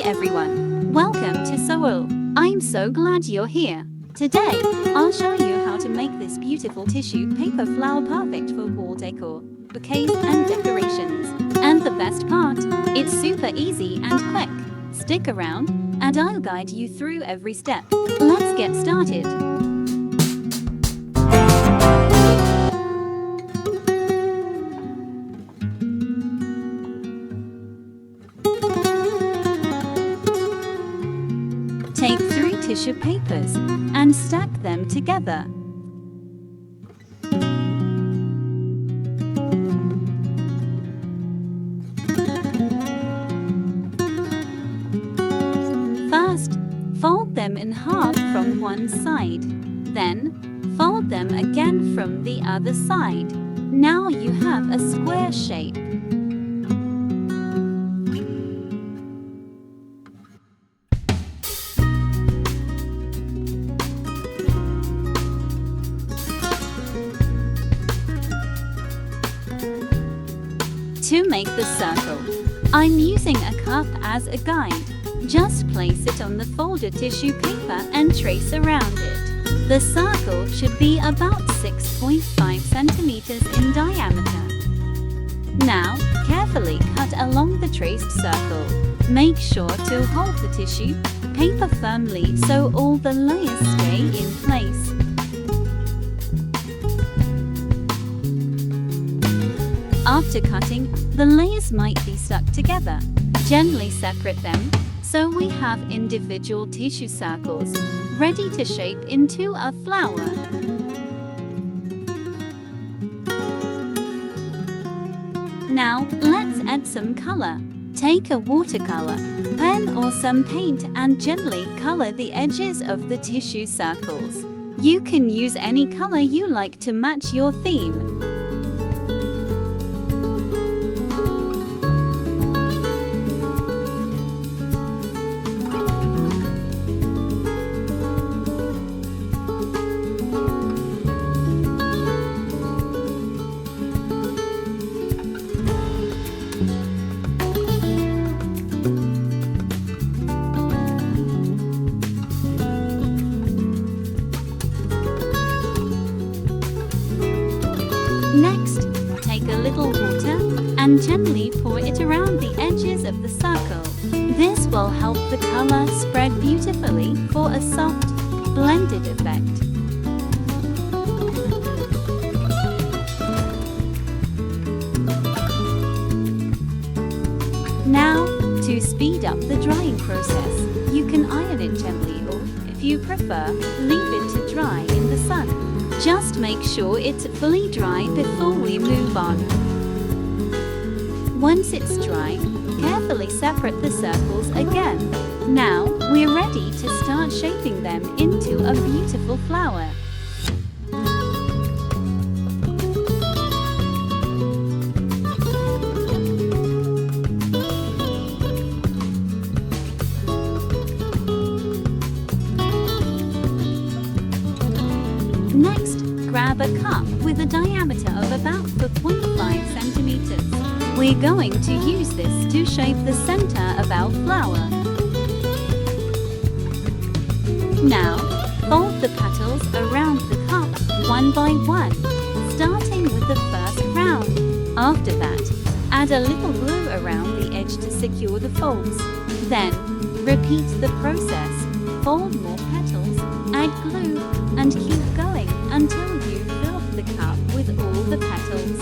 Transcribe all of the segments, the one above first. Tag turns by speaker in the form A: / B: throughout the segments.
A: everyone, welcome to SOEL. I'm so glad you're here. Today, I'll show you how to make this beautiful tissue paper flower perfect for wall decor, bouquets and decorations. And the best part, it's super easy and quick. Stick around, and I'll guide you through every step. Let's get started. Take 3 tissue papers and stack them together. First, fold them in half from one side. Then, fold them again from the other side. Now you have a square shape. To make the circle, I'm using a cup as a guide. Just place it on the folded tissue paper and trace around it. The circle should be about 6.5 centimeters in diameter. Now, carefully cut along the traced circle. Make sure to hold the tissue paper firmly so all the layers stay in place. After cutting, the layers might be stuck together. Gently separate them so we have individual tissue circles ready to shape into a flower. Now let's add some color. Take a watercolor pen or some paint and gently color the edges of the tissue circles. You can use any color you like to match your theme. Next, take a little water and gently pour it around the edges of the circle. This will help the color spread beautifully for a soft, blended effect. Now, to speed up the drying process, you can iron it gently or, if you prefer, leave it to dry in the sun. Just make sure it's fully dry before we move on. Once it's dry, carefully separate the circles again. Now, we're ready to start shaping them into a beautiful flower. Next, grab a cup with a diameter of about 4.5 centimeters. We're going to use this to shape the center of our flower. Now, fold the petals around the cup one by one, starting with the first round. After that, add a little glue around the edge to secure the folds. Then, repeat the process. Fold more petals, add glue, and keep going until you fill the cup with all the petals.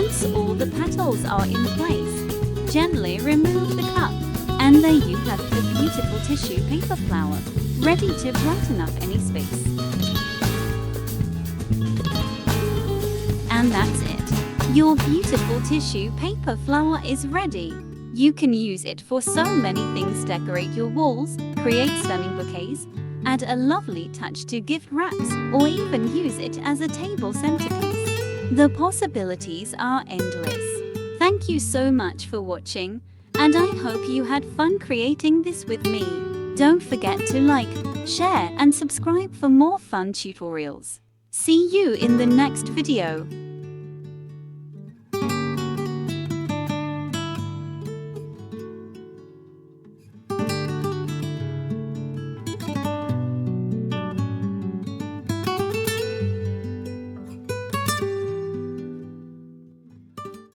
A: Once all the petals are in place, gently remove the cup, and there you have the beautiful tissue paper flower, ready to brighten up any space. And that's it. Your beautiful tissue paper flower is ready. You can use it for so many things: decorate your walls, create stunning bouquets, add a lovely touch to gift wraps, or even use it as a table centerpiece. The possibilities are endless. Thank you so much for watching, and I hope you had fun creating this with me. Don't forget to like, share, and subscribe for more fun tutorials. See you in the next video.